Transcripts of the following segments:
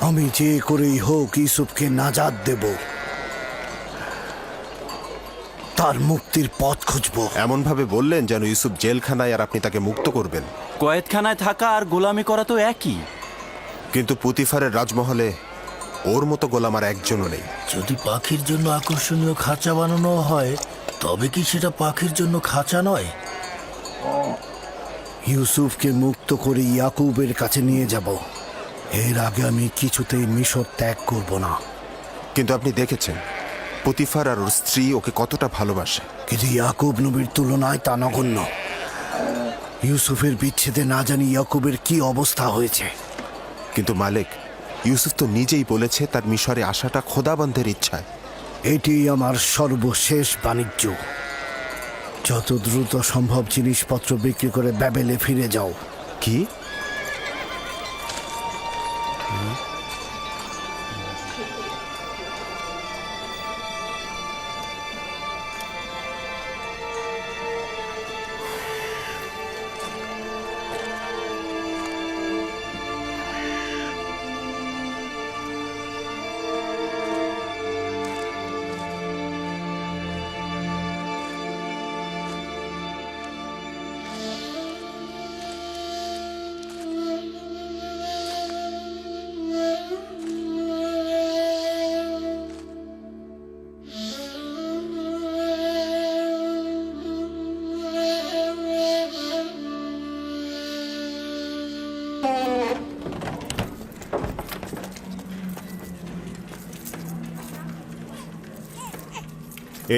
আমি যে করেই হোক ইউসুফকে নাজাত দেব, তার মুক্তির পথ খুঁজব। এমন ভাবে বললেন যেন ইউসুফ জেলখানায় আর আপনি তাকে মুক্ত করবেন। কয়েদখানায় থাকা আর গোলামি করা তো একই। কিন্তু পুতিফারের রাজমহলে ওর মতো গোলাম আর একজনও নেই। যদি পাখির জন্য আকর্ষণীয় খাঁচা বানানো হয়, তবে কি সেটা পাখির জন্য খাঁচা নয়? ইউসুফকে মুক্ত করে ইয়াকুবের কাছে নিয়ে যাব। এর আগে আমি কিছুতেই মিশর ত্যাগ করব না। কিন্তু আপনি দেখেছেন পুতিফার আর ওর স্ত্রী ওকে কতটা ভালোবাসে। কিন্তু ইয়াকুব নবীর তুলনায় তা নগণ্য। ইউসুফের বিচ্ছেদে না জানি ইয়াকুবের কি অবস্থা হয়েছে। কিন্তু মালিক, ইউসুফ তো নিজেই বলেছে তার মিশরে আসাটা খোদাবন্ধের ইচ্ছায়। এটি আমার সর্বশেষ বাণিজ্য। যত দ্রুত সম্ভব জিনিসপত্র বিক্রি করে ব্যাবেলে ফিরে যাও। কি?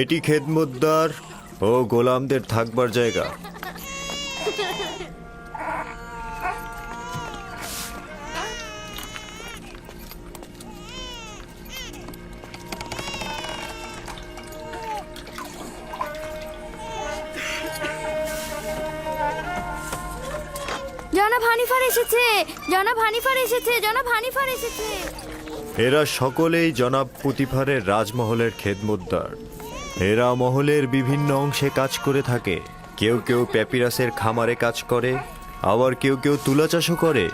এটি খেদমতদার ও গোলামদের থাকবার জায়গা। জনাব হানিফার এসেছে, জনাব হানিফার এসেছে, জনাব হানিফার এসেছে। এরা সকলেই জনাব পুতিফারের রাজমহলের খেদমতদার। এরা মহলের বিভিন্ন অংশে কাজ করে থাকে। কেউ কেউ প্যাপিরাসের খামারে কাজ করে, আবার কেউ কেউ তুলা চাষও করে।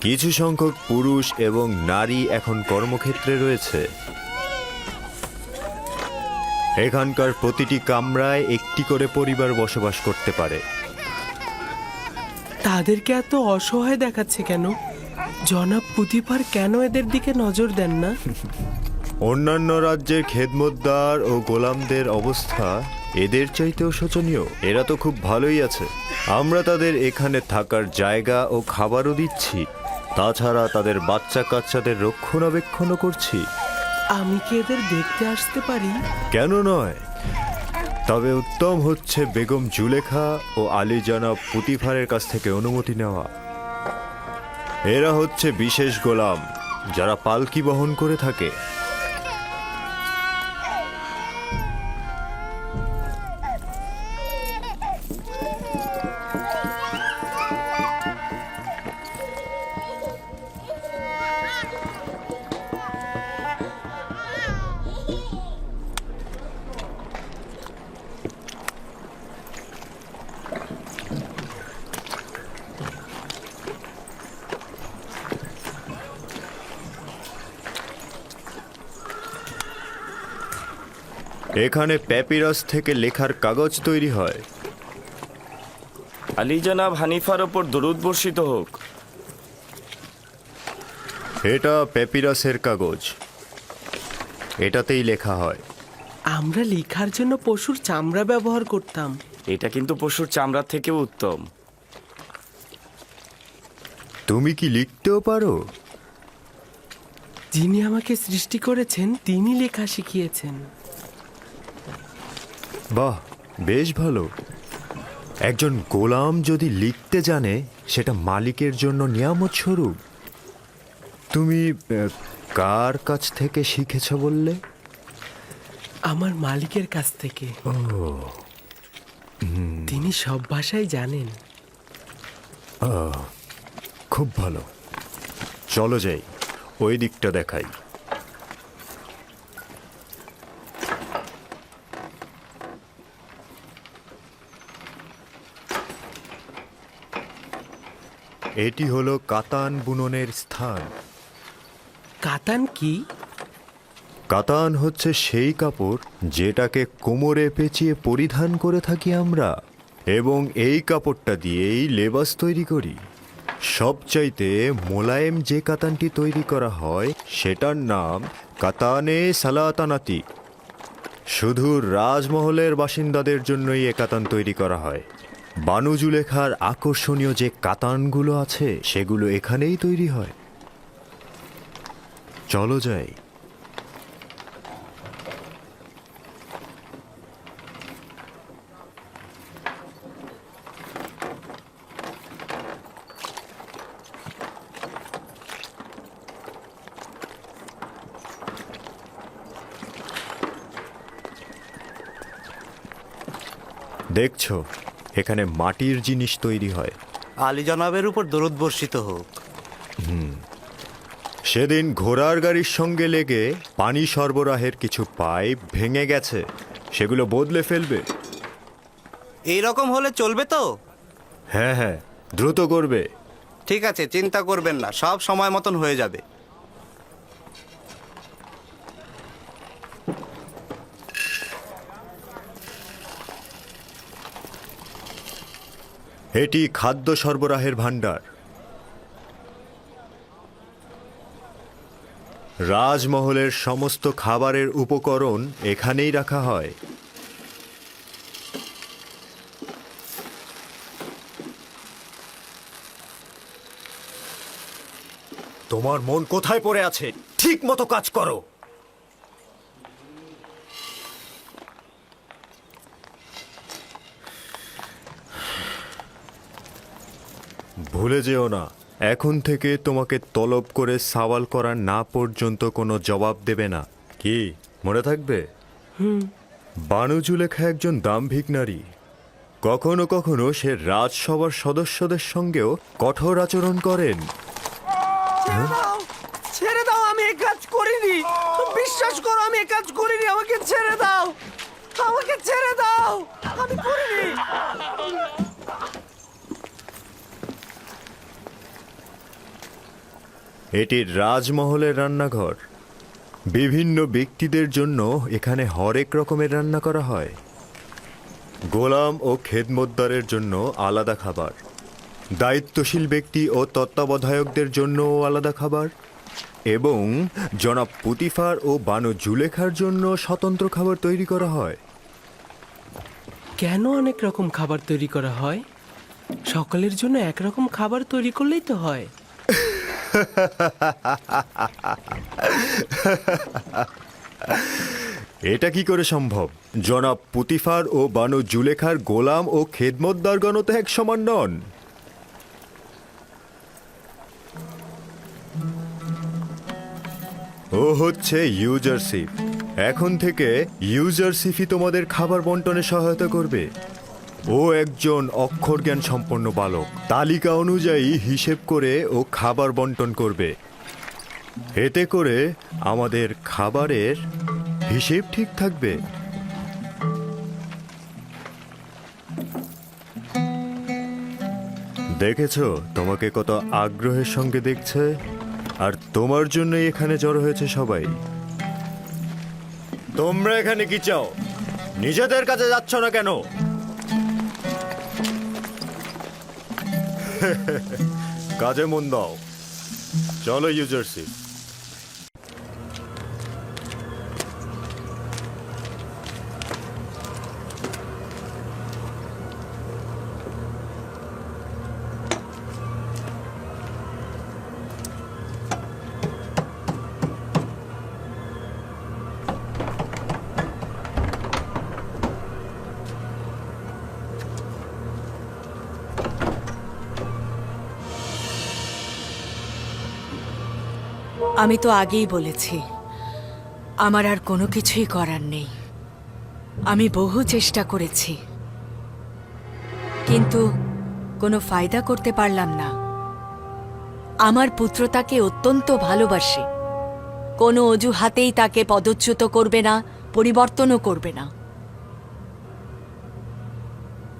কিছু সংখ্যক পুরুষ এবং নারী এখন কর্মক্ষেত্রে রয়েছে। এখানকার প্রতিটি কামরায় একটি করে পরিবার বসবাস করতে পারে। তাদেরকে এত অসহায় দেখাচ্ছে কেন? জনাব পুতিফার কেন এদের দিকে নজর দেন না? অন্যান্য রাজ্যের খেদমতদার ও গোলামদের অবস্থা এদের চাইতেও শোচনীয়। এরা তো খুব ভালোই আছে। আমরা তাদের এখানে থাকার জায়গা ও খাবারও দিচ্ছি, তাছাড়া তাদের বাচ্চা কাচ্চাদের রক্ষণাবেক্ষণও করছি। আমি কি এদের দেখতে আসতে পারি? কেন নয়? তবে উত্তম হচ্ছে বেগম জুলেখা ও আলী জনাব পুতিফারের কাছ থেকে অনুমতি নেওয়া। এরা হচ্ছে বিশেষ গোলাম যারা পালকি বহন করে থাকে। এখানে প্যাপিরাস থেকে লেখার কাগজ তৈরি হয়। আলী জনাব হানিফার ওপর দরুদ বর্ষিত হোক। এটা প্যাপিরাসের কাগজ, এটাতেই লেখা হয়। আমরা লেখার জন্য পশুর চামড়া ব্যবহার করতাম। এটা কিন্তু পশুর চামড়ার থেকেও উত্তম। তুমি কি লিখতেও পারো? যিনি আমাকে সৃষ্টি করেছেন তিনি লেখা শিখিয়েছেন। বাহ, বেশ ভালো। একজন গোলাম যদি লিখতে জানে সেটা মালিকের জন্য নিয়ামত স্বরূপ। তুমি কার কাছ থেকে শিখেছ বললে? আমার মালিকের কাছ থেকে। তিনি সব ভাষাই জানেন। খুব ভালো, চলো যাই, ওই দিকটা দেখাই। এটি হলো কাতান বুননের স্থান। কাতান কি? কাতান হচ্ছে সেই কাপড় যেটাকে কোমরে পেঁচিয়ে পরিধান করে থাকি আমরা, এবং এই কাপড়টা দিয়েই লেবাস তৈরি করি। সবচাইতে মোলায়েম যে কাতানটি তৈরি করা হয় সেটার নাম কাতানে সালাতানাতি। শুধু রাজমহলের বাসিন্দাদের জন্যই এ কাতান তৈরি করা হয়। বানু জুলেখার আকর্ষণীয় যে কাতানগুলো আছে সেগুলো এখানেই তৈরি হয়। চলো যাই। দেখছো, এখানে মাটির জিনিস তৈরি হয়। আলী জনাবের উপর দরুদ বর্ষিত হোক। সেদিন ঘোড়ার গাড়ির সঙ্গে লেগে পানি সরবরাহের কিছু পাইপ ভেঙে গেছে, সেগুলো বদলে ফেলবে। এই রকম হলে চলবে তো? হ্যাঁ হ্যাঁ, দ্রুত করবে। ঠিক আছে, চিন্তা করবেন না, সব সময় মতন হয়ে যাবে। এটি খাদ্য সরবরাহের ভাণ্ডার। রাজমহলের সমস্ত খাবারের উপকরণ এখানেই রাখা হয়। তোমার মন কোথায় পড়ে আছে? ঠিক মতো কাজ করো। ভুলে যেও না, এখন থেকে তোমাকে তলব করে সওয়াল করা না পর্যন্ত কোনো জবাব দেবে না। কি মনে থাকবে? বানু জুলেখা একজন দাম্ভিক নারী। কখনো কখনো সে রাজসভার সদস্যদের সঙ্গেও কঠোর আচরণ করেন। ছেড়ে দাও, আমি এই কাজ করিনি। বিশ্বাস করো, আমি এই কাজ করিনি। আমাকে ছেড়ে দাও, আমাকে ছেড়ে দাও, আমি করিনি। এটি রাজমহলের রান্নাঘর। বিভিন্ন ব্যক্তিদের জন্য এখানে হরেক রকমের রান্না করা হয়। গোলাম ও খেদমতদারের জন্য আলাদা খাবার, দায়িত্বশীল ব্যক্তি ও তত্ত্বাবধায়কদের জন্যও আলাদা খাবার, এবং জনাব পুতিফার ও বানু জুলেখার জন্য স্বতন্ত্র খাবার তৈরি করা হয়। কেন অনেক রকম খাবার তৈরি করা হয়? সকলের জন্য একরকম খাবার তৈরি করলেই তো হয়। এটা কি করে সম্ভব? জনাব পুতিফার ও বানু জুলেখার গোলাম ও খেদমতদারগণ তো এক সমান নন। ও হচ্ছে ইউজারশিপ। এখন থেকে ইউজারশিপই তোমাদের খাবার বন্টনে সহায়তা করবে। ও একজন অক্ষর জ্ঞান সম্পন্ন বালক, তালিকা অনুযায়ী হিসেব করে ও খাবার বন্টন করবে। এতে করে আমাদের খাবারের হিসেব ঠিক থাকবে। দেখেছো তোমাকে কত আগ্রহের সঙ্গে দেখছে, আর তোমার জন্যই এখানে জড়ো হয়েছে সবাই। তোমরা এখানে কি চাও? নিজেদের কাছে যাচ্ছ না কেন? কাজে মন দাও। চলো ইউজারশিপ। আমি তো আগেই বলেছি, আমার আর কোনো কিছুই করার নেই। আমি বহু চেষ্টা করেছি, কিন্তু কোনো ফায়দা করতে পারলাম না। আমার পুত্র তাকে অত্যন্ত ভালোবাসে। কোনো অজুহাতেই তাকে পদচ্যুত করবে না, পরিবর্তনও করবে না।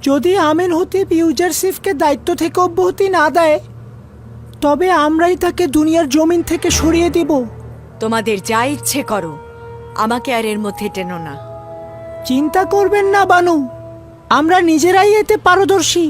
যদি আমেন হতিব ইউজারশিপকে দায়িত্ব থেকে অব্যাহতি না দেয়, তবে আমরাই তাকে দুনিয়ার জমিন থেকে সরিয়ে দিব। তোমাদের যা ইচ্ছে করো, আমাকে আর এর মধ্যে টেনো না। চিন্তা করবেন না বানু, আমরা নিজেরাই এতে পারদর্শী।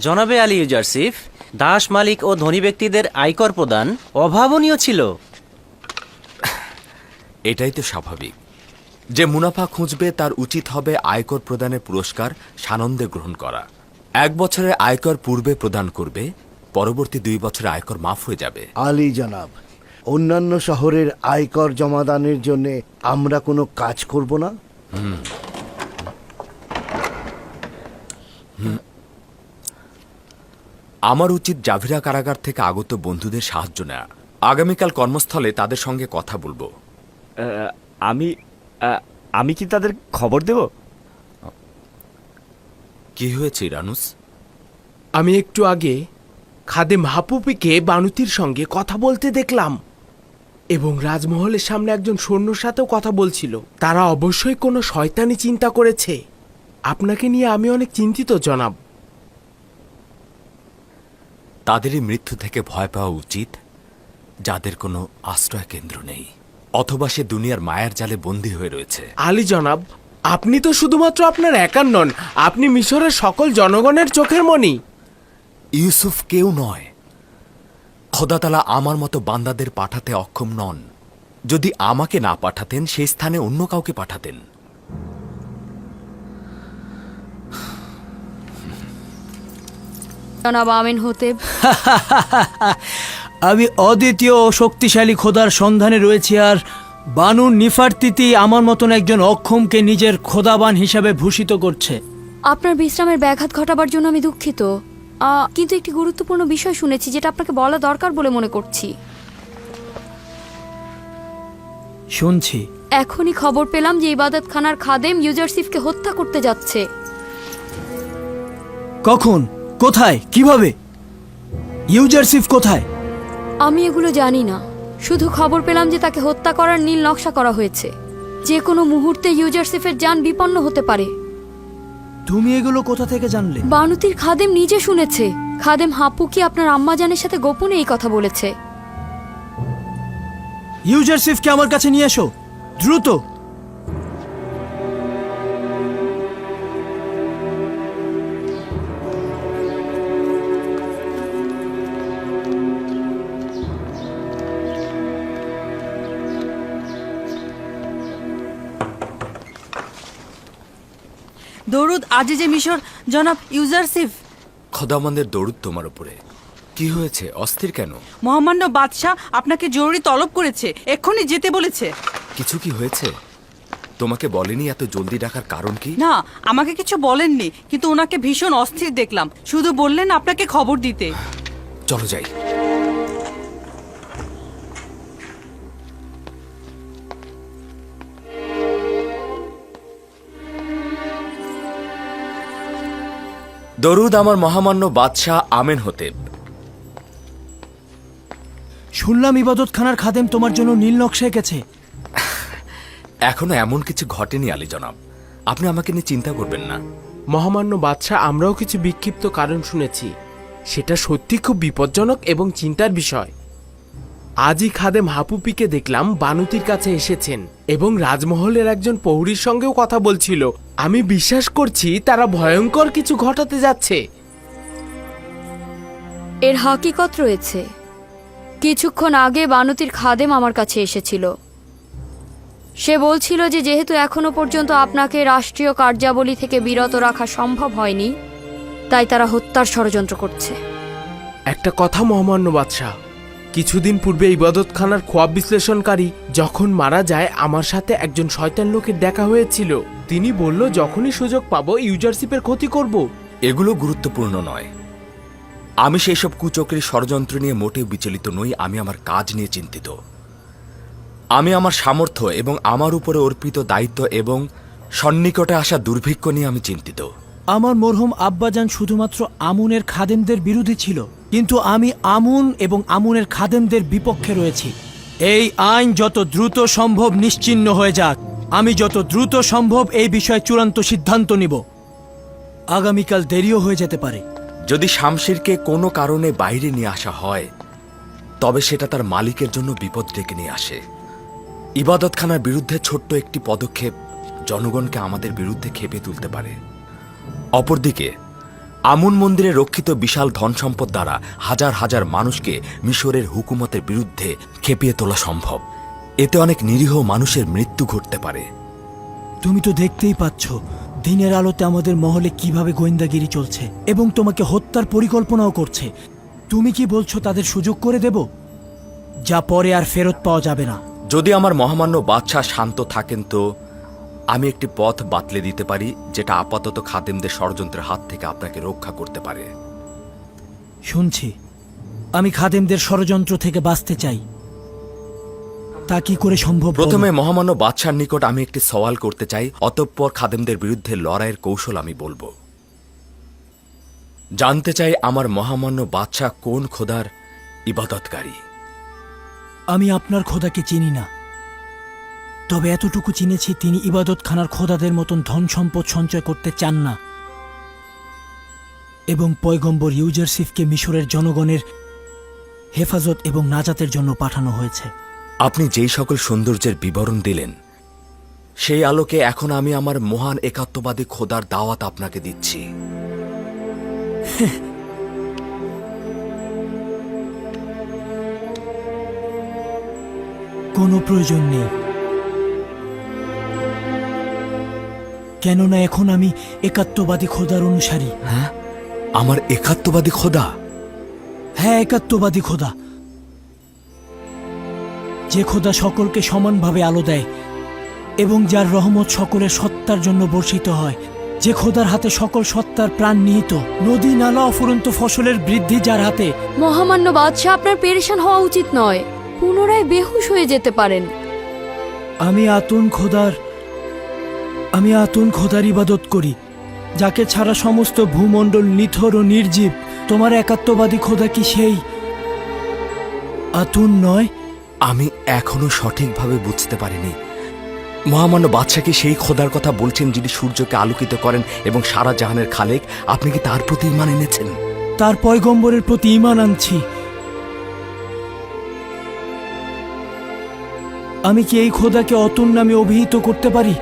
জনাবে আলী ইউজারসিফ, দাস মালিক ও ধনী ব্যক্তিদের আয়কর প্রদান অভাবনীয় ছিল। এটাই তো স্বাভাবিক। যে মুনাফা খুঁজবে তার উচিত হবে আয়কর প্রদানের পুরস্কার সানন্দে গ্রহণ করা। 1 বছরের আয়কর পূর্বে প্রদান করবে, পরবর্তী 2 বছরের আয়কর মাফ হয়ে যাবে। আলী জনাব, অন্যান্য শহরের আয়কর জমাদানের জন্য আমরা কোনো কাজ করব না? আমার উচিত জাভিরা কারাগার থেকে আগত বন্ধুদের সাহায্য নেওয়া। আগামীকাল কর্মস্থলে তাদের সঙ্গে কথা বলবো। আমি কি তাদের খবর দেব? কি হয়েছে ইরানুস? আমি একটু আগে খাদেম হাপুপিকে বানুতির সঙ্গে কথা বলতে দেখলাম, এবং রাজমহলের সামনে একজন সৈন্যর সাথেও কথা বলছিল। তারা অবশ্যই কোনো শয়তানি চিন্তা করেছে। আপনাকে নিয়ে আমি অনেক চিন্তিত জনাব। তাদেরই মৃত্যু থেকে ভয় পাওয়া উচিত যাদের কোনো আশ্রয় কেন্দ্র নেই, অথবা সে দুনিয়ার মায়ার জালে বন্দী হয়ে রয়েছে। আলী জনাব, আপনি তো শুধুমাত্র আপনার একার নন, আপনি মিশরের সকল জনগণের চোখের মণি। ইউসুফ কেউ নয়। খোদাতালা আমার মতো বান্দাদের পাঠাতে অক্ষম নন। যদি আমাকে না পাঠাতেন, সেই স্থানে অন্য কাউকে পাঠাতেন। জনাব আমিন হতেব, আমি অদ্বিতীয় ও শক্তিশালী খোদার সন্ধানে রয়েছি, আর বানুর নিফারতিতি আমার মতন একজন অক্ষমকে নিজের খোদাবান হিসাবে ভূষিত করছে। আপনার বিশ্রামের ব্যাঘাত ঘটাবার জন্য আমি দুঃখিত, কিন্তু একটি গুরুত্বপূর্ণ বিষয় শুনেছি যেটা আপনাকে বলা দরকার বলে মনে করছি। শুনছি। এখনই খবর পেলাম যে ইবাদতখানার খাদেম ইউজারসিফকে হত্যা করতে যাচ্ছে। কখন, কোথায়, কিভাবে? ইউজারসিফ কোথায়? আমি এগুলো জানি না, শুধু খবর পেলাম যে তাকে হত্যা করার নীল নকশা করা হয়েছে। যে কোনো মুহূর্তে ইউজারসিফের যান বিপন্ন হতে পারে। তুমি এগুলো কোথা থেকে জানলে? বানুতির খাদেম নিজে শুনেছে। খাদেম হাপুকি আপনার আম্মাজানের সাথে গোপনে এই কথা বলেছে। ইউজারসিফকে আমার কাছে নিয়ে এসো, দ্রুত। দরুদ আজিজে মিশর, জনাব ইউজারসিফ। খোদামন্দের দরুদ তোমার উপরে। কি হয়েছে, অস্থির কেন? মহামান্য বাদশাহ আপনাকে জরুরি তলব করেছে, এক্ষুনি যেতে বলেছে। কিছু কি হয়েছে? তোমাকে বলেনি এত জলদি ডাকার কারণ কি? না, আমাকে কিছু বলেননি, কিন্তু ওনাকে ভীষণ অস্থির দেখলাম। শুধু বললেন আপনাকে খবর দিতে। চলো যাই। দরুদ আমার মহামান্য বাদশাহ আমেন হতেব। শুনলাম ইবাদতখানার খাদেম তোমার জন্য নীল নকশা এঁকেছে। এখনো এমন কিছু ঘটেনি আলী জনাব, আপনি আমাকে নিয়ে চিন্তা করবেন না। মহামান্য বাদশাহ, আমরাও কিছু বিক্ষিপ্ত কারণ শুনেছি। সেটা সত্যি খুব বিপজ্জনক এবং চিন্তার বিষয়। আজই খাদেম হাপুপিকে দেখলাম বানুতির কাছে এসেছেন, এবং রাজমহলের একজন প্রহরীর সঙ্গেও কথা বলছিল। আমি বিশ্বাস করছি তারা ভয়ঙ্কর কিছু ঘটাতে যাচ্ছে। এর হাকিকত রয়েছে। কিছুক্ষণ আগে বানুতির খাদেম আমার কাছে এসেছিল। সে বলছিল যে যেহেতু এখনো পর্যন্ত আপনাকে রাষ্ট্রীয় কার্যাবলী থেকে বিরত রাখা সম্ভব হয়নি, তাই তারা হত্যার ষড়যন্ত্র করছে। একটা কথা মহামান্য বাদশাহ, কিছুদিন পূর্বে ইবাদতখানার খোয়াব বিশ্লেষণকারী যখন মারা যায়, আমার সাথে একজন শয়তান লোকের দেখা হয়েছিল। তিনি বলল যখনই সুযোগ পাবো ইউজারশিপের ক্ষতি করব। এগুলো গুরুত্বপূর্ণ নয়। আমি সেই সব কুচক্রী ষড়যন্ত্র নিয়ে মোটেও বিচলিত নই। আমি আমার কাজ নিয়ে চিন্তিত। আমি আমার সামর্থ্য এবং আমার উপরে অর্পিত দায়িত্ব এবং সন্নিকটে আসা দুর্ভিক্ষ নিয়ে আমি চিন্তিত। আমার মরহুম আব্বাজান শুধুমাত্র আমুনের খাদেমদের বিরোধী ছিল, কিন্তু আমি আমুন এবং আমুনের খাদেমদের বিপক্ষে রয়েছি। এই আইন যত দ্রুত সম্ভব নিশ্চিহ্ন হয়ে যাক। আমি যত দ্রুত সম্ভব এই বিষয়ে চূড়ান্ত সিদ্ধান্ত নিব। আগামীকাল দেরিও হয়ে যেতে পারে। যদি শামশিরকে কোনো কারণে বাইরে নিয়ে আসা হয়, তবে সেটা তার মালিকের জন্য বিপদ ডেকে নিয়ে আসে। ইবাদতখানার বিরুদ্ধে ছোট্ট একটি পদক্ষেপ জনগণকে আমাদের বিরুদ্ধে খেপে তুলতে পারে। অপরদিকে আমুন মন্দিরে রক্ষিত বিশাল ধন সম্পদ দ্বারা হাজার হাজার মানুষকে মিশরের হুকুমতের বিরুদ্ধে খেপিয়ে তোলা সম্ভব। এতে অনেক নিরীহ মানুষের মৃত্যু ঘটতে পারে। তুমি তো দেখতেই পাচ্ছ দিনের আলোতে আমাদের মহলে কিভাবে গোয়েন্দাগিরি চলছে এবং তোমাকে হত্যার পরিকল্পনাও করছে। তুমি কি বলছো তাদের সুযোগ করে দেব, যা পরে আর ফেরত পাওয়া যাবে না? যদি আমার মহামান্য বাদশাহ শান্ত থাকেন, তো আমি একটি পথ বাতলে দিতে পারি, যেটা আপাতত খাদেমদের ষড়যন্ত্রের হাত থেকে আপনাকে রক্ষা করতে পারে। শুনছি, আমি খাদেমদের ষড়যন্ত্র থেকে বাঁচতে চাই। তা কি করে সম্ভব? প্রথমে মহামান্য বাদশার নিকট আমি একটি সওয়াল করতে চাই, অতঃপর খাদেমদের বিরুদ্ধে লড়াইয়ের কৌশল আমি বলবো। জানতে চাই আমার মহামান্য বাদশাহ কোন খোদার ইবাদতকারী। আমি আপনার খোদাকে চিনি না, তবে এতটুকু চিনেছি তিনি ইবাদতখানার খোদাদের মতন ধন সম্পদ সঞ্চয় করতে চান না এবং পয়গম্বর ইউজারশিফকে মিশরের জনগণের হেফাজত এবং নাজাতের জন্য পাঠানো হয়েছে। আপনি যেই সকল সৌন্দর্যের বিবরণ দিলেন, সেই আলোকে এখন আমি আমার মহান একাত্মবাদী খোদার দাওয়াত আপনাকে দিচ্ছি। কোনো প্রয়োজন নেই, কেননা এখন আমি একাত্মবাদী খোদার অনুসারী। হ্যাঁ, আমার একাত্মবাদী খোদা? হ্যাঁ, একাত্মবাদী খোদা, যে খোদা সকলকে সমানভাবে আলো দেয় এবং যার রহমত সকলের সত্তার জন্য বর্ষিত হয়, যে খোদার হাতে সকল সত্তার প্রাণ নিহিত, নদী নালা অফুরন্ত ফসলের বৃদ্ধি যার হাতে। মহামান্য বাদশাহ, আপনার পেরেশান হওয়া উচিত নয়। পুনরায় বেহুশ হয়ে যেতে পারেন। আমি আতুন খোদার ইবাদত করি, যাকে ছাড়া সমস্ত ভূমণ্ডল নিথর ও নির্জীব। তোমার একাত্মবাদী খোদা কি সেই আতুন নয়? আমি এখনো সঠিকভাবে বুঝতে পারিনি। মহামান্য বাদশাহ কি সেই খোদার কথা বলছেন যিনি সূর্যকে আলোকিত করেন এবং সারা জাহানের খালেক? আপনি কি তার প্রতি ঈমান এনেছেন? তার পয়গম্বরের প্রতি ঈমান আনছি। আমি কি এই খোদাকে অতুন নামে অভিহিত করতে পারি?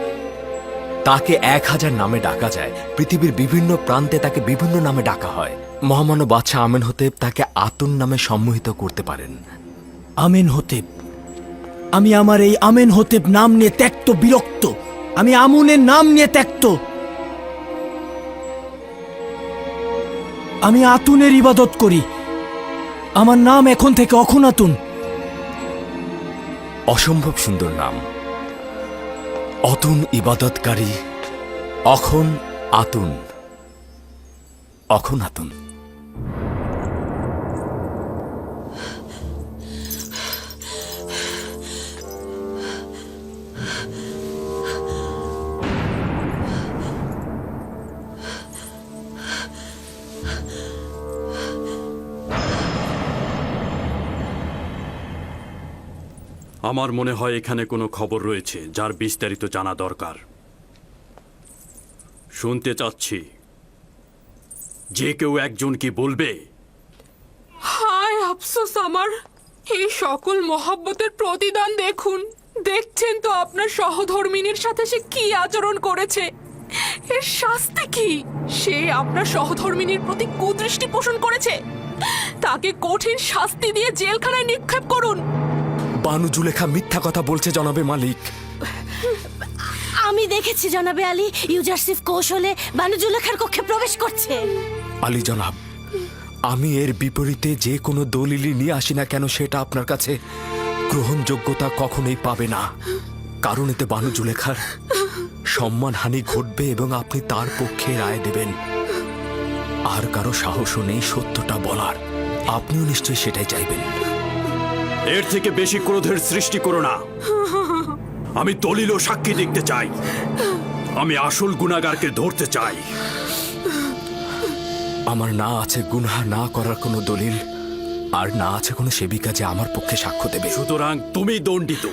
তাকে 1000 নামে ডাকা যায়। পৃথিবীর বিভিন্ন প্রান্তে তাকে বিভিন্ন নামে ডাকা হয়। মহামান্য বাদশাহ আমেন হতেব তাকে আতুন নামে সম্মোহিত করতে পারেন। আমেন হতেব? আমি আমার এই আমেন হতেব নাম নিয়ে ত্যক্ত, বিরক্ত। আমি আমুনের নাম নিয়ে ত্যক্ত। আমি আতুনের ইবাদত করি। আমার নাম এখন থেকে অখনাতুন। অসম্ভব সুন্দর নাম, অতুন ইবাদতকারী, অখন আতুন, অখনাতুন। আমার মনে হয় এখানে কোনো খবর রয়েছে যার বিস্তারিত জানা দরকার। শুনতে চাচ্ছি, যে কেউ একজন কি বলবে? হায় আফসোস আমার, এই সকল মহব্বতের প্রতিদান দেখুন। দেখছেন তো আপনার সহধর্মিনীর সাথে সে কি আচরণ করেছে। এর শাস্তি কি? সে আপনার সহধর্মিনীর প্রতি কুদৃষ্টি পোষণ করেছে। তাকে কঠিন শাস্তি দিয়ে জেলখানায় নিক্ষেপ করুন। বানু জুলেখা মিথ্যা কথা বলছে জনাবে মালিক। আমি দেখেছি জনাবে আলী, ইউজারসিফ কৌশলে বানু জুলেখার কক্ষে প্রবেশ করছে। আলী জনাব, আমি এর বিপরীতে যে কোনো দলিলই নিয়ে আসি না কেন সেটা আপনার কাছে গ্রহণযোগ্যতা কখনোই পাবে না, কারণ এতে বানু জুলেখার সম্মানহানি ঘটবে এবং আপনি তার পক্ষে রায় দেবেন। আর কারো সাহসও নেই সত্যটা বলার, আপনিও নিশ্চয়ই সেটাই চাইবেন। এর থেকে বেশি ক্রোধের সৃষ্টি করো না। আমি দলিল ও সাক্ষী দেখতে চাই। আমি আসল গুনাহগারকে ধরতে চাই। আমার না আছে গুনাহ না করার কোনো দলিল, আর না আছে কোনো সেবিকা যে আমার পক্ষে সাক্ষ্য দেবে। সুতরাং তুমি দণ্ডিত,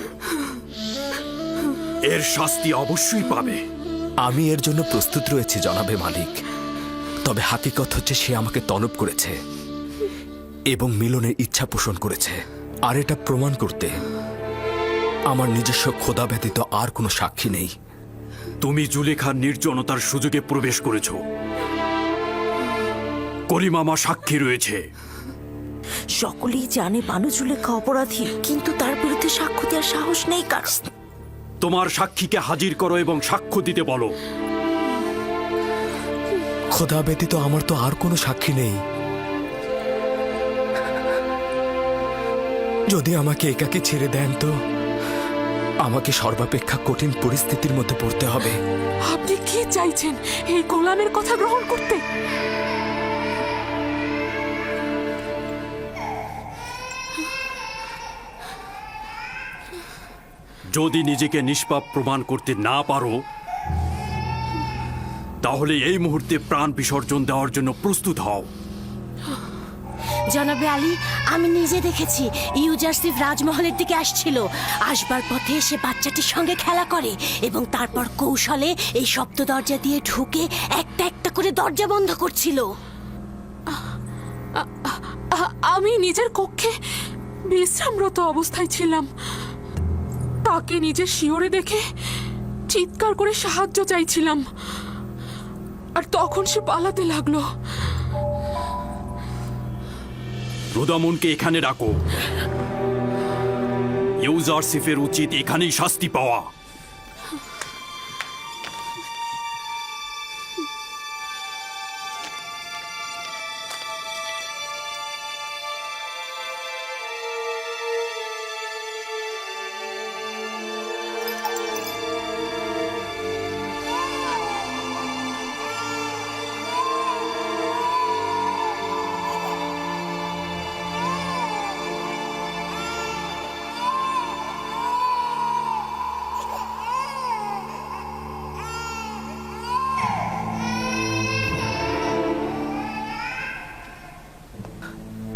এর শাস্তি অবশ্যই পাবে। আমি এর জন্য প্রস্তুত রয়েছি জনাবে মালিক, তবে হাকিকত হচ্ছে সে আমাকে তলব করেছে এবং মিলনের ইচ্ছা পোষণ করেছে, আর এটা প্রমাণ করতে আমার নিজস্ব খোদা ব্যতীত আর কোনো সাক্ষী নেই। তুমি জুলেখার নির্জনতার সুযোগে প্রবেশ করেছ। করিমামা সাক্ষী রয়েছে। সকলেই জানে বানু জুলেখা অপরাধী, কিন্তু তার বিরুদ্ধে সাক্ষ্য দেওয়ার সাহস নেই কারো। তোমার সাক্ষীকে হাজির করো এবং সাক্ষ্য দিতে বলো। খোদা ব্যতীত আমার তো আর কোনো সাক্ষী নেই। যদি আমাকে একাকে ছেড়ে দেন তো আমাকে সর্বাপেক্ষা কঠিন পরিস্থিতির মধ্যে পড়তে হবে। আপনি কি চাইছেন, এই গোলামের কথা গ্রহণ করতে? যদি নিজেকে নিষ্পাপ প্রমাণ করতে না পারো তাহলে এই মুহূর্তে প্রাণ বিসর্জন দেওয়ার জন্য প্রস্তুত হও। জনাবে আলী, আমি নিজে দেখেছি ইউজারসিফ রাজমহলের দিকে আসছিল। আসবার পথে সে বাচ্চাটির সঙ্গে খেলা করে এবং তারপর কৌশলে এই শব্দ দরজা দিয়ে ঢুকে একটা একটা করে দরজা বন্ধ করছিল। আমি নিজের কক্ষে বিশ্রামরত অবস্থায় ছিলাম। তাকে নিজের শিয়রে দেখে চিৎকার করে সাহায্য চাইছিলাম, আর তখন সে পালাতে লাগলো। রুদামনকে এখানে রাখো। ইউজারসিফের উচিত এখানেই শাস্তি পাওয়া।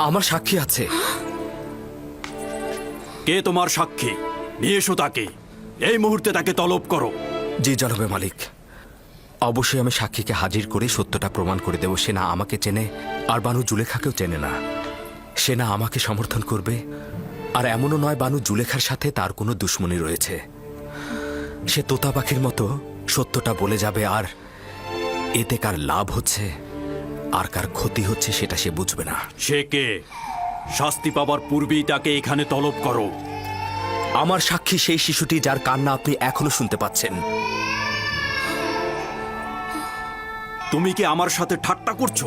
আমার সাক্ষী আছে। কে তোমার সাক্ষী? নিয়ে এসো তাকে, এই মুহূর্তে তাকে তলব করো। জি জনাবে মালিক, অবশ্যই আমি সাক্ষীকে হাজির করে সত্যটা প্রমাণ করে দেব। সে না আমাকে চেনে, আর বানু জুলেখাকেও চেনে না। সে না আমাকে সমর্থন করবে, আর এমনও নয় বানু জুলেখার সাথে তার কোনো দুশ্মনী রয়েছে। সে তোতা পাখির মতো সত্যটা বলে যাবে, আর এতে কার লাভ হচ্ছে আর কার ক্ষতি হচ্ছে সেটা সে বুঝবে না। সে কে? শাস্তি পাবার পূর্বেই তাকে এখানে তলব করো। আমার সাক্ষী সেই শিশুটি যার কান্না আপনি এখনো শুনতে পাচ্ছেন। তুমি কি আমার সাথে ঠাট্টা করছো?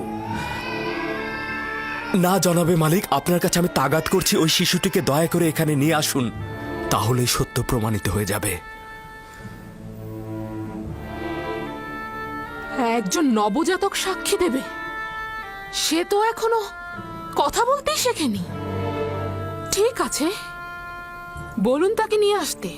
না জনাবে মালিক, আপনার কাছে আমি তাগাদ করছি ওই শিশুটিকে দয়া করে এখানে নিয়ে আসুন, তাহলেই সত্য প্রমাণিত হয়ে যাবে। একজন নবজাতক সাক্ষী দেবে? সে তো এখনো কথা বলতেই শেখেনি। ঠিক আছে, বলুন তাকে নিয়ে আসতে।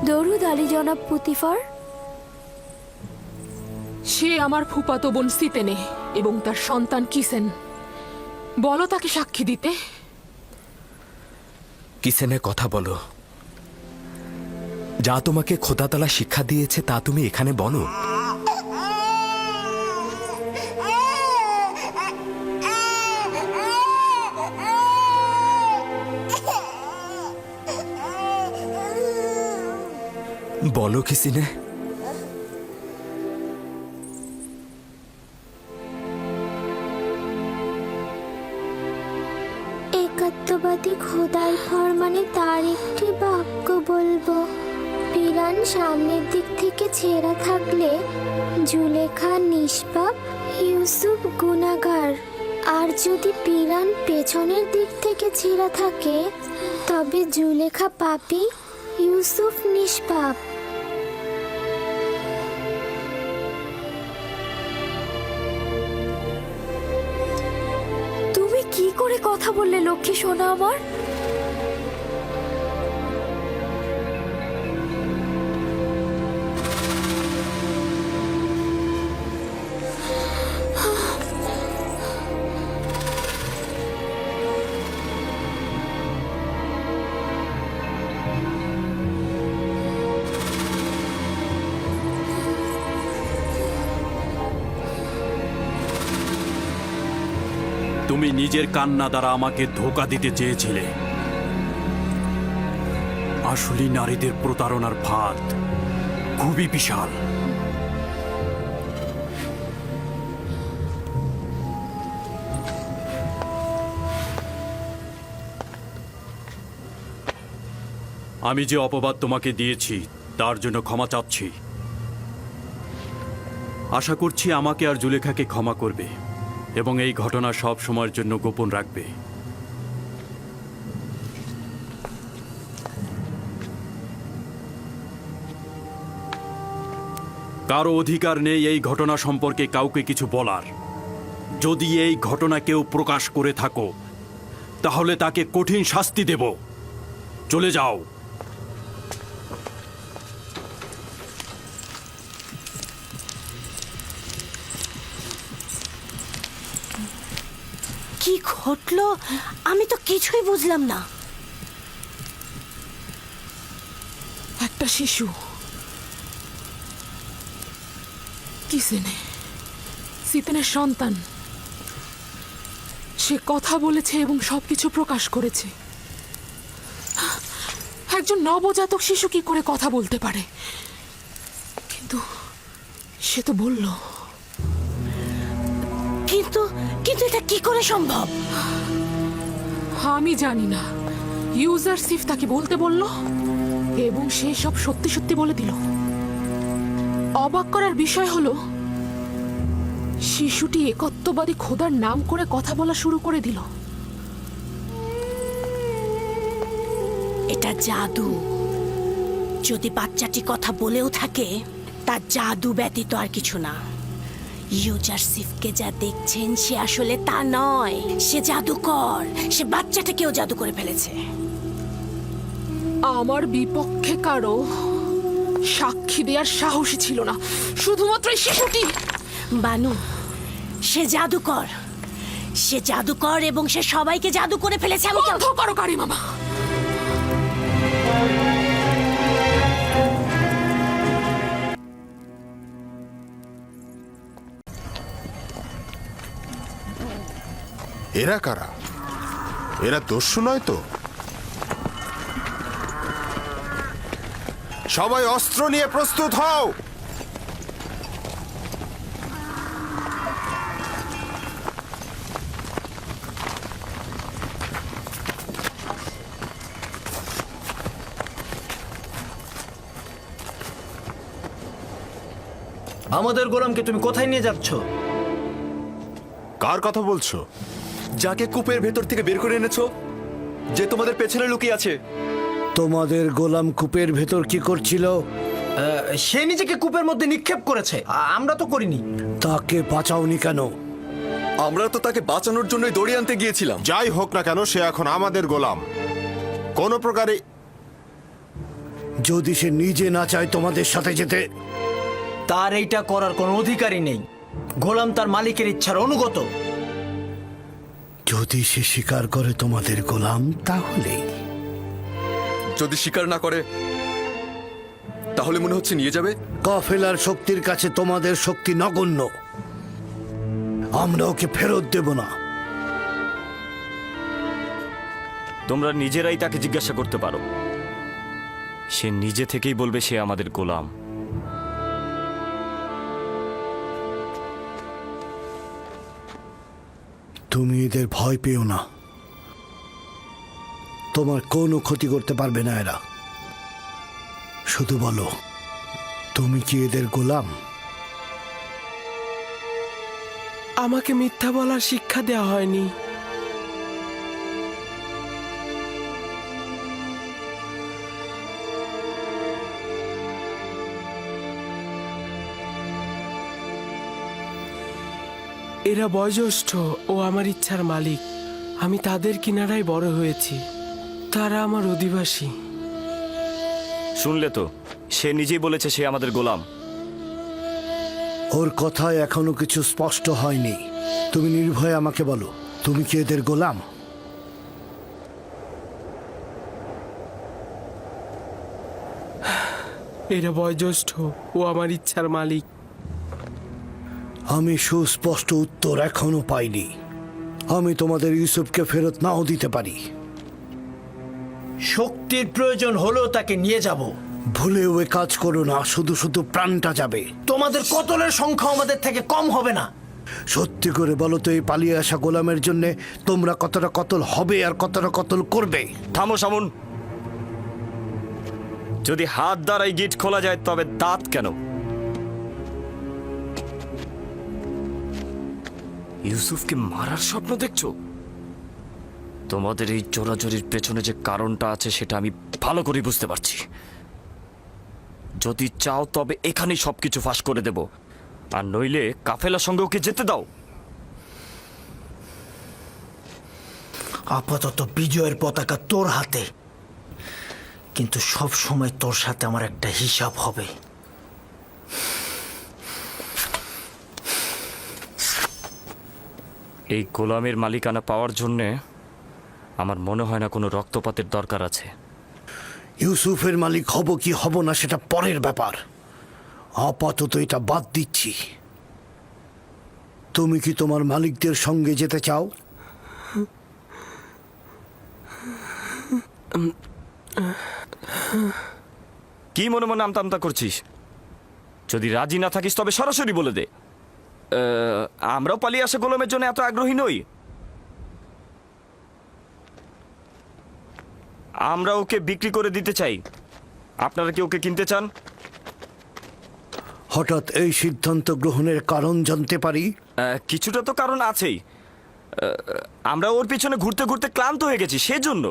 দরুদ আলী জনাব পুতিফার। সে আমার ফুফাতো বোন সিতেনে এবং তার সন্তান কিসেন। বলো তাকে সাক্ষী দিতে। কিসেনে কথা বলো। যা তোমাকে খোদাতালা শিক্ষা দিয়েছে তা তুমি এখানে বলো। বলো কিসিনে। একাত্মবাদী খোদার ফরমানে তার একটি বাক্য বলবো। পিরান সামনের দিক থেকে ছেঁড়া থাকলে জুলেখা নিষ্পাপ, ইউসুফ গুনাহগার। আর যদি পিরান পেছনের দিক থেকে ছেঁড়া থাকে তবে জুলেখা পাপী, ইউসুফ নিষ্পাপ। তুমি কি করে কথা বললে লক্ষ্মী সোনা আমার? তুমি নিজের কান্না দ্বারা আমাকে ধোঁকা দিতে চেয়েছিলে। আসলে নারীদের প্রতারণার ফাঁদ খুবই বিশাল। আমি যে অপবাদ তোমাকে দিয়েছি তার জন্য ক্ষমা চাচ্ছি। আশা করছি আমাকে আর জুলেখাকে ক্ষমা করবে এবং এই ঘটনা সব সময়ের জন্য গোপন রাখবে। কারো অধিকার নেই এই ঘটনা সম্পর্কে কাউকে কিছু বলার। যদি এই ঘটনা কেউ প্রকাশ করে থাকো তাহলে তাকে কঠিন শাস্তি দেব। চলে যাও। কি ঘটলো আমি তো কিছুই বুঝলাম না। একটা শিশু কিসেনে, সিতেনের সন্তান, সে কথা বলেছে এবং সবকিছু প্রকাশ করেছে। একজন নবজাতক শিশু কি করে কথা বলতে পারে? কিন্তু সে তো বলল। কিন্তু কিন্তু এটা কি করে সম্ভব? আমি জানি না। ইউজারসিফ তাকে বলতে বলল এবং সে সব সত্যি সত্যি বলে দিল। অবাক করার বিষয় হলো শিশুটি একত্ববাদী খোদার নাম করে কথা বলা শুরু করে দিল। এটা জাদু। যদি বাচ্চাটি কথা বলেও থাকে তা জাদু ব্যতীত আর কিছু না। ইউজারসিফকে যা দেখছেন সে আসলে তা নয়। সে জাদুকর। সে বাচ্চাটাকেও জাদু করে ফেলেছে। আমার বিপক্ষে কারো সাক্ষী দেওয়ার সাহসী ছিল না, শুধুমাত্র এই শিশুটি। বানু, সে জাদুকর। সে জাদুকর এবং সে সবাইকে জাদু করে ফেলেছে। আমি বন্ধ করো কারি মামা। এরা কারা? এরা দস্যু নয় তো? সবাই অস্ত্র নিয়ে প্রস্তুত হও। আমাদের গোলামকে তুমি কোথায় নিয়ে যাচ্ছ? কার কথা বলছো? যাকে কূপের ভেতর থেকে বের করে এনেছো, যে তোমাদের পেছনে লুকিয়ে আছে। তোমাদের গোলাম কূপের ভেতর কি করছিল? সে নিজেকে কূপের মধ্যে নিক্ষেপ করেছে। আমরা তো করিনি। তাকে বাঁচাওনি কেন? আমরা তো তাকে বাঁচানোর জন্যই দড়ি আনতে গিয়েছিলাম। যাই হোক না কেন, সে এখন আমাদের গোলাম। কোনো প্রকারে যদি সে নিজে না চায় তোমাদের সাথে যেতে? তার এইটা করার কোনো অধিকারই নেই। গোলাম তার মালিকের ইচ্ছার অনুগত। যদি সে স্বীকার করে তোমাদের গোলাম, তাহলে যদি স্বীকার না করে তাহলে মনে হচ্ছে নিয়ে যাবে। কাফেলার শক্তির কাছে তোমাদের শক্তি নগণ্য। আমরা ওকে ফেরত দেব না। তোমরা নিজেরাই তাকে জিজ্ঞাসা করতে পারো। সে নিজে থেকেই বলবে সে আমাদের গোলাম। তুমি এদের ভয় পেও না। তোমার কোনো ক্ষতি করতে পারবে না এরা। শুধু বলো, তুমি কি এদের গোলাম? আমাকে মিথ্যা বলার শিক্ষা দেওয়া হয়নি। এরা বয়োজ্যেষ্ঠ ও আমার ইচ্ছার মালিক। আমি তাদের কিনারায় বড় হয়েছি। তারা আমার অধিবাসী। শুনলে তো, সে নিজেই বলেছে সে আমাদের গোলাম। ওর কথায় এখনো কিছু স্পষ্ট হয়নি। তুমি নির্ভয়ে আমাকে বলো, তুমি কি এদের গোলাম? এরা বয়োজ্যেষ্ঠ ও আমার ইচ্ছার মালিক। আমি সুস্পষ্ট উত্তর এখনো পাইনি। আমি তোমাদের ইউসুফকে ফেরত নাও দিতে পারি। শক্তির প্রয়োজন হলেও তাকে নিয়ে যাব। ভুলেও এ কাজ করো না, শুধু শুধু প্রাণটা যাবে। তোমাদের কতলের সংখ্যা আমাদের থেকে কম হবে না। সত্যি করে বলো তো, এই পালিয়ে আসা গোলামের জন্য তোমরা কতটা কতল হবে আর কতটা কতল করবে? থামো সামুন। যদি হাত দ্বারাই গিট খোলা যায় তবে দাঁত কেন? ইউসুফকে মারার স্বপ্ন দেখছো? তোমাদের এই চোরাচুরির পেছনে যে কারণটা আছে সেটা আমি ভালো করে বুঝতে পারছি। যদি চাও তবে এখানেই সবকিছু ফাঁস করে দেব, আর নইলে কাফেলার সঙ্গে ওকে যেতে দাও। আপাতত বিজয়ের পতাকা তোর হাতে, কিন্তু সব সময় তোর সাথে আমার একটা হিসাব হবে। এই গোলামের মালিকানা পাওয়ার জন্যে আমার মনে হয় না কোনো রক্তপাতের দরকার আছে। ইউসুফের মালিক হব কি হব না সেটা পরের ব্যাপার। আপাতত এটা বাদ দিচ্ছি। তুমি কি তোমার মালিকদের সঙ্গে যেতে চাও? কি মনে মনে আমতা আমতা করছিস? যদি রাজি না থাকিস তবে সরাসরি বলে দে। আমরাও পালিয়ে আসা গোলামের জন্য এত আগ্রহী নই। আমরা ওকে বিক্রি করে দিতে চাই। আপনারা কি ওকে কিনতে চান? হঠাৎ এই সিদ্ধান্ত গ্রহণের কারণ জানতে পারি? কিছুটা তো কারণ আছেই। আমরা ওর পিছনে ঘুরতে ঘুরতে ক্লান্ত হয়ে গেছি, সেজন্য।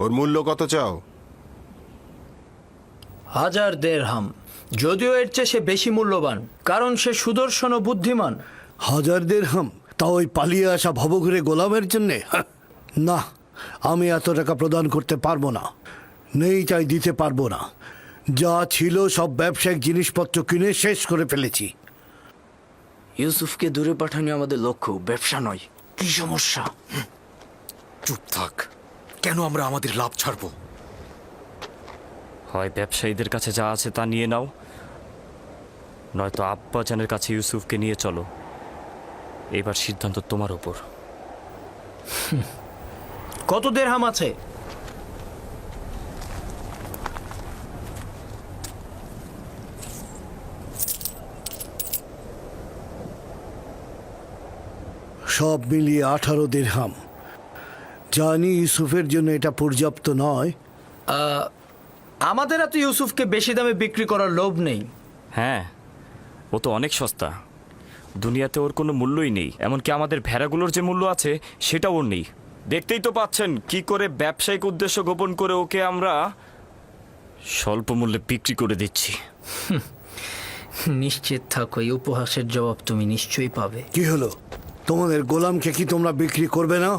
ওর মূল্য কত চাও? 1000 দিরহাম। যদিও এর চেয়ে সে বেশি মূল্যবান, কারণ সে সুদর্শন ও বুদ্ধিমান। 1000 দিরহাম? তা ওই পালিয়ে আসা ভবঘুরে গোলামের জন্যে? না, আমি এত টাকা প্রদান করতে পারবো না। নেই চাই দিতে পারবো না। যা ছিল সব ব্যবসায়িক জিনিসপত্র কিনে শেষ করে ফেলেছি। ইউসুফকে দূরে পাঠানো আমাদের লক্ষ্য, ব্যবসা নয়। কি সমস্যা? চুপ থাক। কেন আমরা আমাদের লাভ ছাড়বো? হয় ব্যবসায়ীদের কাছে যা আছে তা নিয়ে নাও, নয়তো আব্বাজানের কাছে ইউসুফকে নিয়ে চলো। এবার সিদ্ধান্ত তোমার ওপর। কত দিরহাম আছে? সব মিলিয়ে 18 দিরহাম। জানি ইউসুফের জন্য এটা পর্যাপ্ত নয়। আমাদের এত ইউসুফকে বেশি দামে বিক্রি করার লোভ নেই। হ্যাঁ, ও তো অনেক সস্তা। দুনিয়াতে ওর কোনো মূল্যই নেই। এমনকি আমাদের ভেড়াগুলোর যে মূল্য আছে সেটা ওর নেই। দেখতেই তো পাচ্ছেন কি করে ব্যবসায়িক উদ্দেশ্য গোপন করে ওকে আমরা স্বল্প মূল্যে বিক্রি করে দিচ্ছি। নিশ্চিত থাকো, এই উপহাসের জবাব তুমি নিশ্চয়ই পাবে। কি হলো, তোমাদের গোলামকে কি তোমরা বিক্রি করবে না?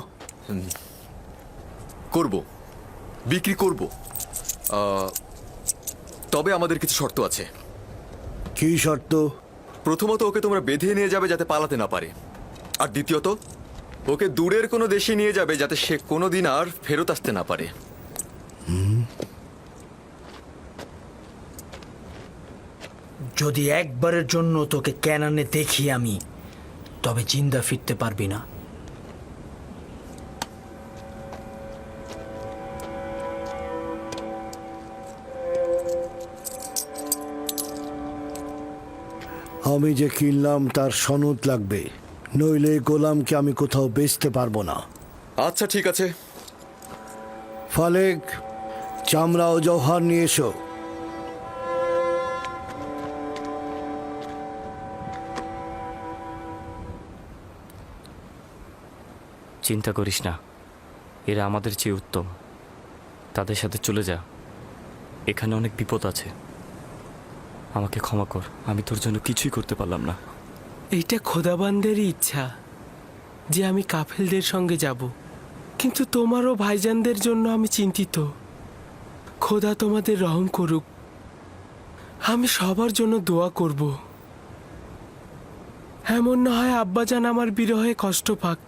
করব, বিক্রি করব। তবে আমাদের কিছু শর্ত আছে। কি শর্ত? প্রথমত, ওকে তোমরা বেঁধে নিয়ে যাবে যাতে পালাতে না পারে। আর দ্বিতীয়ত, ওকে দূরের কোনো দেশে নিয়ে যাবে যাতে সে কোনোদিন আর ফেরত আসতে না পারে। যদি একবারের জন্য তোকে ক্যানানে দেখি আমি, তবে জিন্দা ফিরতে পারবি না। আমি যে কিনলাম তার সনদ লাগবে, নইলে গোলামকে আমি কোথাও বেচতে পারবো না। আচ্ছা, ঠিক আছে। ফালেক, চামড়া ও জওহার নিয়ে এসো। চিন্তা করিস না, এরা আমাদের চেয়ে উত্তম। তাদের সাথে চলে যা, এখানে অনেক বিপদ আছে। আমাকে ক্ষমা কর, আমি তোর জন্য কিছুই করতে পারলাম না। এইটা খোদাবান্দেরই ইচ্ছা যে আমি কাফেলদের সঙ্গে যাব, কিন্তু তোমারও ভাইজানদের জন্য আমি চিন্তিত। খোদা তোমাদের রহম করুক। আমি সবার জন্য দোয়া করব। এমন না হয় আব্বাজান আমার বিরহে কষ্ট পাক,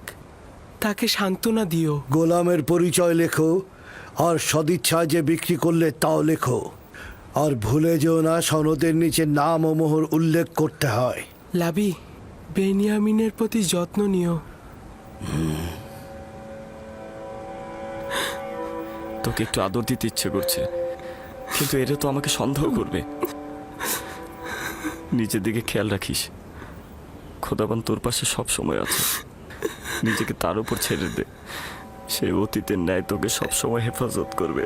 তাকে সান্ত্বনা দিও। গোলামের পরিচয় লেখো, আর সদিচ্ছায় যে বিক্রি করলে তাও লেখো। আর ভুলে যেও না, সনদের নিচে নাম ও মোহর উল্লেখ করতে হয়। লাবি, বেনিয়ামিনের প্রতি যত্ন নিও। তোকে একটু আদর দিতে ইচ্ছে করছে, কিন্তু এরা তো আমাকে সন্দেহ করবে। নিজের দিকে খেয়াল রাখিস, খোদাবান তোর পাশে সব সময় আছে। নিজেকে তার উপর ছেড়ে দে, সে অতীতের ন্যায় তোকে সবসময় হেফাজত করবে।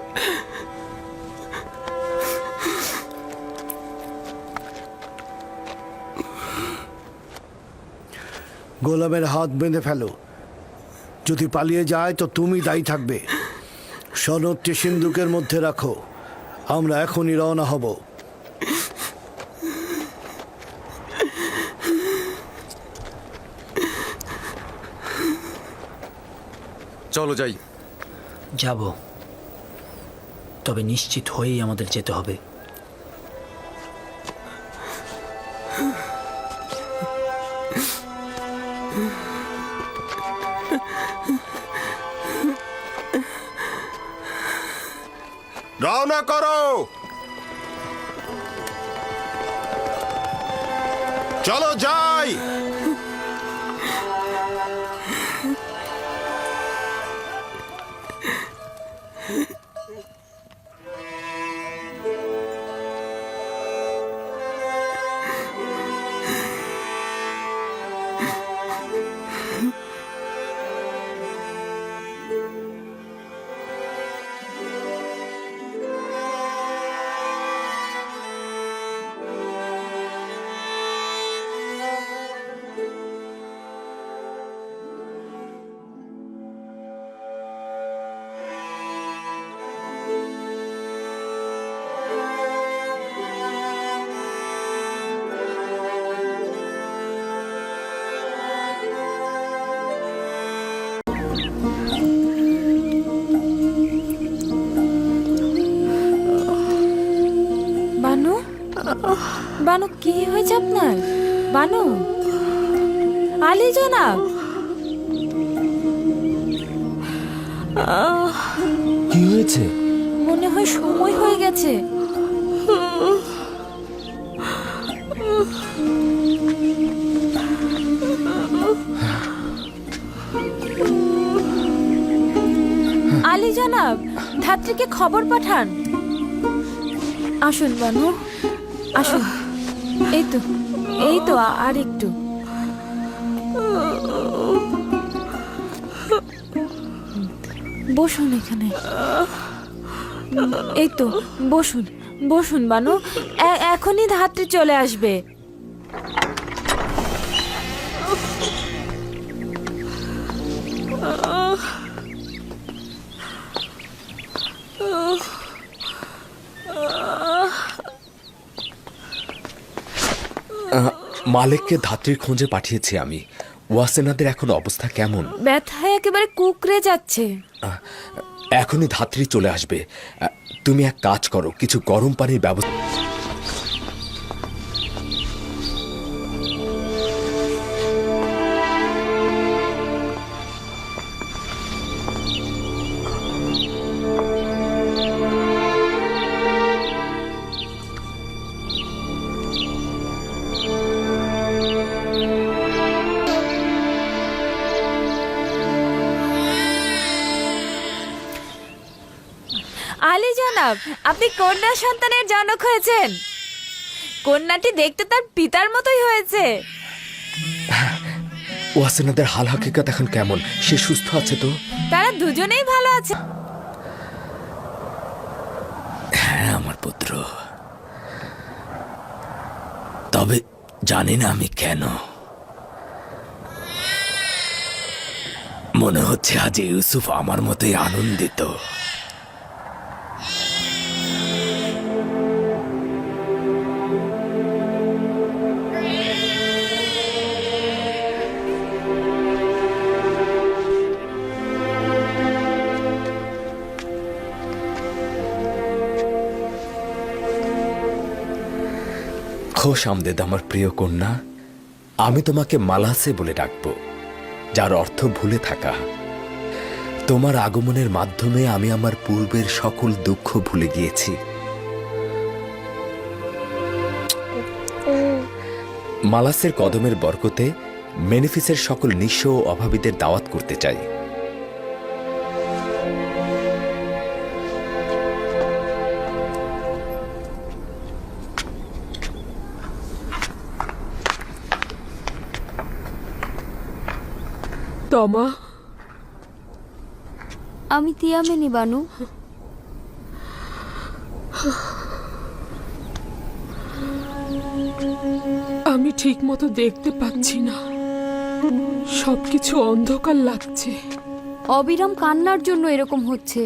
গোলামের হাত বেঁধে ফেলো, যদি পালিয়ে যায় তো তুমি দায়ী থাকবে। সনদটি সিন্দুকের মধ্যে রাখো, আমরা এখনই রওনা হব। চলো যাই। যাব, তবে নিশ্চিত হয়েই আমাদের যেতে হবে। রওনা করো, চলো যাই। বানু, বানু কি হয়েছে আপনার? বানু, আলী জনাব, কি হয়েছে? মনে হয় সময় হয়ে গেছে। আলী জনাব, ধাত্রীকে খবর পাঠান। আসুন বানু, আসুন। এই তো আর একটু। বসুন এখানে। এই তো, বসুন বসুন বানু, এখনই ধাত্রী চলে আসবে। মালিককে ধাত্রীর খোঁজে পাঠিয়েছি আমি। ওয়াসেনাদের এখন অবস্থা কেমন? ব্যথায় একেবারে কুকড়ে যাচ্ছে। এখনই ধাত্রী চলে আসবে। তুমি এক কাজ করো, কিছু গরম পানির ব্যবস্থা। আলী জনাব, আপনি কন্যা সন্তানের জনক হয়েছেন। কন্যাটি দেখতে তার পিতার মতোই হয়েছে। ওয়াসিনাদের হাল হাকিকত এখন কেমন? সে সুস্থ আছে তো? তারা দুজনেই ভালো আছে। হ্যাঁ আমার পুত্র, তবে জানি না আমি কেন মনে হচ্ছে আজ ইউসুফ আমার মতোই আনন্দিত। খোশ আমদেদ আমার প্রিয় কন্যা। আমি তোমাকে মালাসে বলে ডাকবো, যার অর্থ ভুলে থাকা। তোমার আগমনের মাধ্যমে আমি আমার পূর্বের সকল দুঃখ ভুলে গিয়েছি। মালাসের কদমের বরকতে মেনিফিসের সকল নিঃস্ব ও অভাবীদের দাওয়াত করতে চাই। তমা, আমি তিয়ামেনি বানু। আমি ঠিক মতো দেখতে পাচ্ছি না, সবকিছু অন্ধকার লাগছে। অবিরাম কান্নার জন্য এরকম হচ্ছে।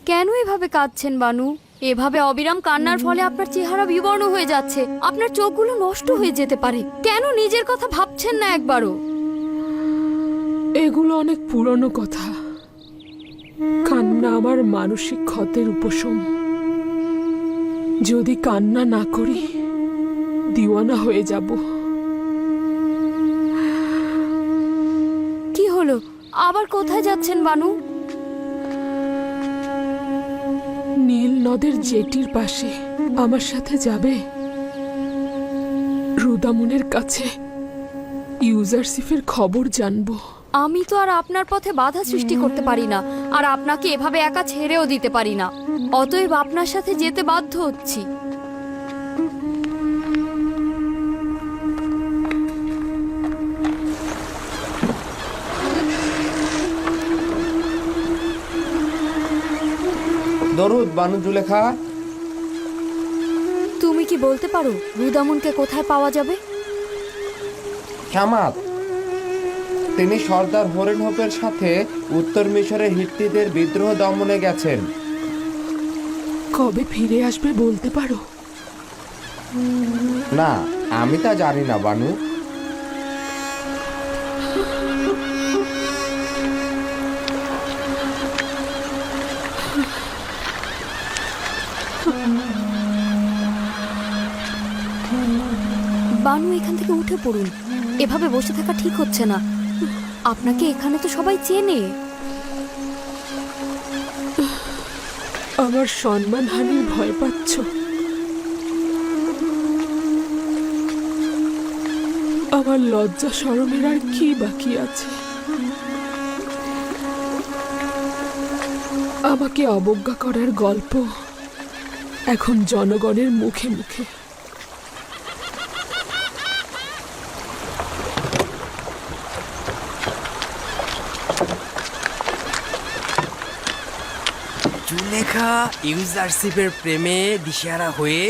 কেন এভাবে কাঁদছেন বানু? এভাবে অবিরাম কান্নার ফলে আপনার চেহারা বিবর্ণ হয়ে যাচ্ছে, আপনার চোখগুলো নষ্ট হয়ে যেতে পারে। কেন নিজের কথা ভাবছেন না একবারও? এগুলো অনেক পুরনো কথা। কান্না আমার মানসিক ক্ষতের উপশম। যদি কান্না না করি দিওয়ানা হয়ে যাব। কি হলো? আবার কোথায় যাচ্ছেন বানু? নীল নদের জেটির পাশে আমার সাথে যাবে? রুদামুনের কাছে ইউজারসিফের খবর জানবো। আমি তো আর আপনার পথে বাধা সৃষ্টি করতে পারি না, আর আপনাকে এভাবে একা ছেড়েও দিতে পারি না। অতএব আপনার সাথে যেতে বাধ্য হচ্ছি। দরুদ বানু জুলেখা। তুমি কি বলতে পারো রুদামুনকে কোথায় পাওয়া যাবে? শামাত, তিনি সর্দার হরেনহোপের সাথে উত্তর মিশরের হিত্তিদের বিদ্রোহ দমনে গেছেন। কবে ফিরে আসবে বলতে পারো? না, আমি তা জানি না বানু। বানু, এখান থেকে উঠে পড়ুন। এভাবে বসে থাকা ঠিক হচ্ছে না। আপনাকে এখানে তো সবাই চেনে। আমার সম্মানহানির ভয় পাচ্ছ? আমার লজ্জা শরমের আর কি বাকি আছে? আমাকে অবজ্ঞা করার গল্প এখন জনগণের মুখে মুখে। জুলেখা ইউজারশিপের প্রেমে দিশেহারা হয়ে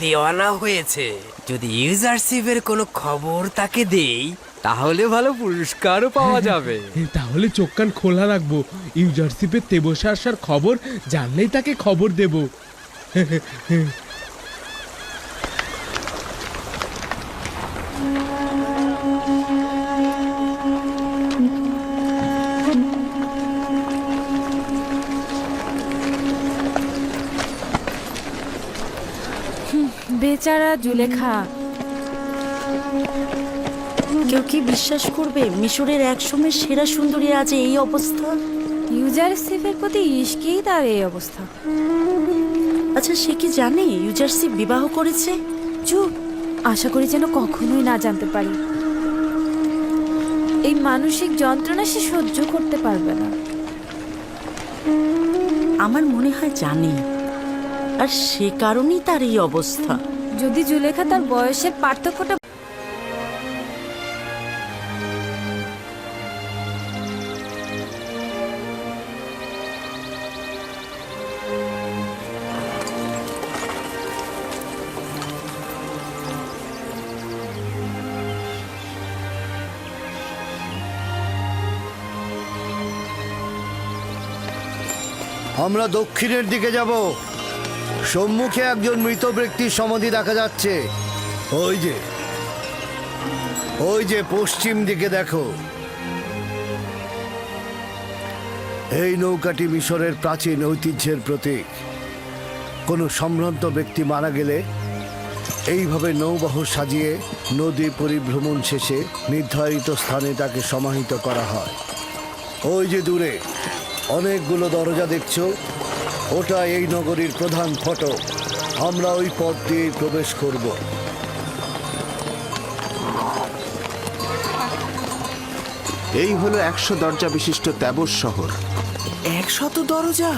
দেওয়ানা হয়েছে। যদি ইউজারশিপের কোনো খবর তাকে দেই তাহলে ভালো পুরস্কারও পাওয়া যাবে। তাহলে চোখ কান খোলা রাখবো। ইউজারশিপের তেবসা আসার খবর জানলেই তাকে খবর দেব। বেচারা জুলেখা। কেউ কি বিশ্বাস করবে মিশরের একসময় সেরা সুন্দরী আজ এই অবস্থা? ইউজারসিফের প্রতি ইশকেই তার এই অবস্থা। আচ্ছা, সে কি জানে ইউজারসিফ বিবাহ করেছে? চুপ, আশা করি যেন কখনোই না জানতে পারি। এই মানসিক যন্ত্রণা সে সহ্য করতে পারবে না। আমার মনে হয় জানে, আর সে কারণেই তার এই অবস্থা। যদি জুলেখা তার বয়সের পার্থক্যটা আমরা দক্ষিণের দিকে যাব। সম্মুখে একজন মৃত ব্যক্তির সমাধি দেখা যাচ্ছে। ওই যে পশ্চিম দিকে দেখো। এই নৌকাটি মিশরের প্রাচীন ঐতিহ্যের প্রতীক। কোনো সম্ভ্রান্ত ব্যক্তি মারা গেলে এইভাবে নৌবহর সাজিয়ে নদী পরিভ্রমণ শেষে নির্ধারিত স্থানে তাকে সমাহিত করা হয়। ওই যে দূরে অনেকগুলো দরজা দেখছো, ওটা এই নগরীর প্রধান ফটক। আমরা ওই পথ দিয়ে প্রবেশ করব। এই হলো 100 দরজা বিশিষ্ট তেবস শহর। 100 দরজা?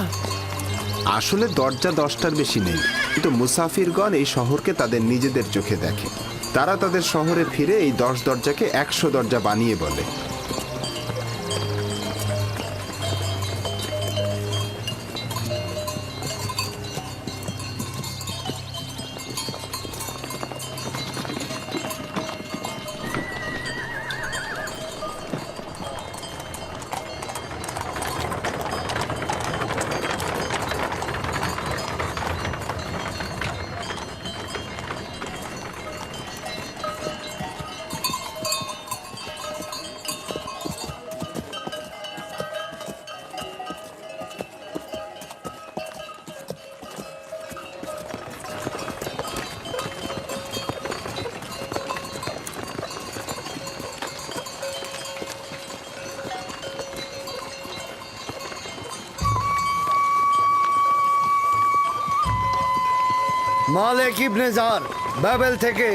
আসলে দরজা 10টার বেশি নেই, কিন্তু মুসাফিরগণ এই শহরকে তাদের নিজেদের চোখে দেখে। তারা তাদের শহরে ফিরে এই 10 দরজাকে 100 দরজা বানিয়ে বলে। মালেক ইবনে জার, বাবেল থেকে।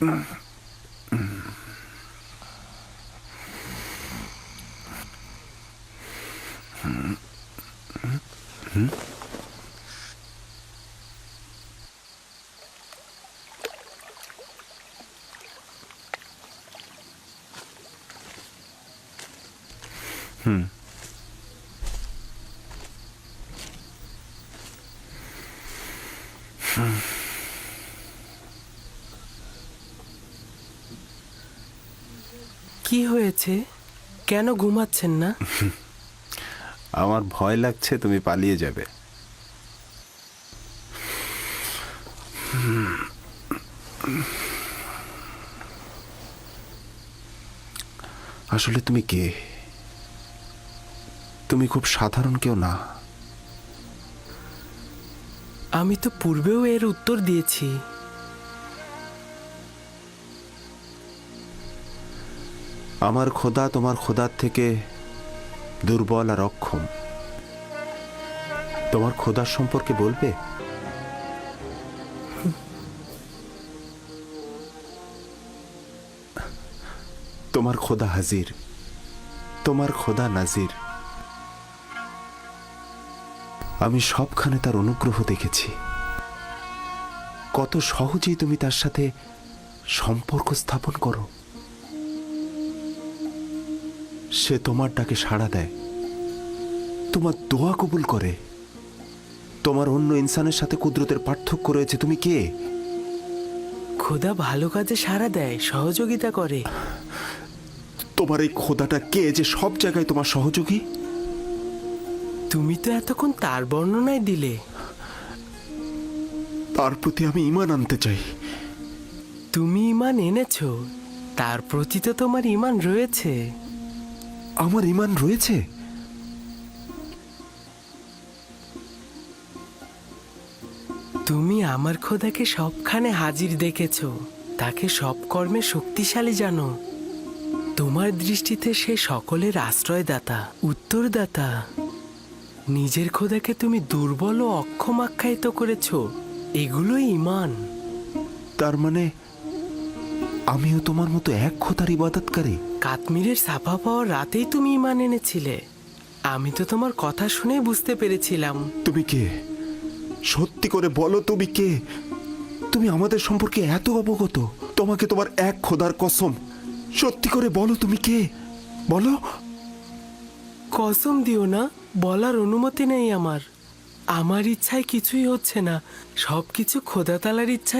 কি হয়েছে? কেন ঘুমাচ্ছেন না? আমার ভয় লাগছে তুমি পালিয়ে যাবে। আসলে তুমি কে? তুমি খুব সাধারণ কেউ না। আমি তো পূর্বেও এর উত্তর দিয়েছি। আমার খোদা তোমার খোদার থেকে দুর্বল আর অক্ষম। তোমার খোদার সম্পর্কে বলবে? তোমার খোদা হাজির, তোমার খোদা নাজির। আমি সবখানে তার অনুগ্রহ দেখেছি। কত সহজেই তুমি তার সাথে সম্পর্ক স্থাপন করো। সে তোমার ডাকে সাড়া দেয়, তোমার দোয়া কবুল করে। তোমার অন্য ইনসানের সাথে কুদরতের পার্থক্য রয়েছে। তুমি কে? খোদা ভালো কাজে সাড়া দেয়, সহযোগিতা করে। তোমার এই খোদাটা কে যে সব জায়গায় তোমার সহযোগী? তুমি তো এতক্ষণ তার বর্ণনায় দিলে। তার প্রতি আমি ঈমান আনতে চাই। তুমি ঈমান এনেছো, তার প্রতি তো তোমার ঈমান রয়েছে। আমার ঈমান রয়েছে? তুমি আমার খোদাকে সবখানে হাজির দেখেছো, তাকে সব কর্মে শক্তিশালী জানো। তোমার দৃষ্টিতে সে সকলের আশ্রয়দাতা, উত্তরদাতা। নিজের খোদাকে তুমি দুর্বল ও অক্ষম আখ্যায়িত করেছো, এগুলোই ঈমান। তার মানে আমিও তোমার মতো এক খোদার ইবাদতকারী? কাশ্মীরের সাফা পাওয়ার রাতেই তুমি ঈমান এনেছিলে। আমি তো তোমার কথা শুনে বুঝতে পেরেছিলাম। তুমি কে? সত্যি করে বলো, তুমি কে? তুমি আমাদের সম্পর্কে এত অবগত। তোমাকে তোমার এক খোদার কসম, সত্যি করে বলো তুমি কে? বলো। কসম দিও না, বলার অনুমতি নেই আমার। আমার ইচ্ছায় কিছুই হচ্ছে না, সবকিছু খোদা তাআলার ইচ্ছায়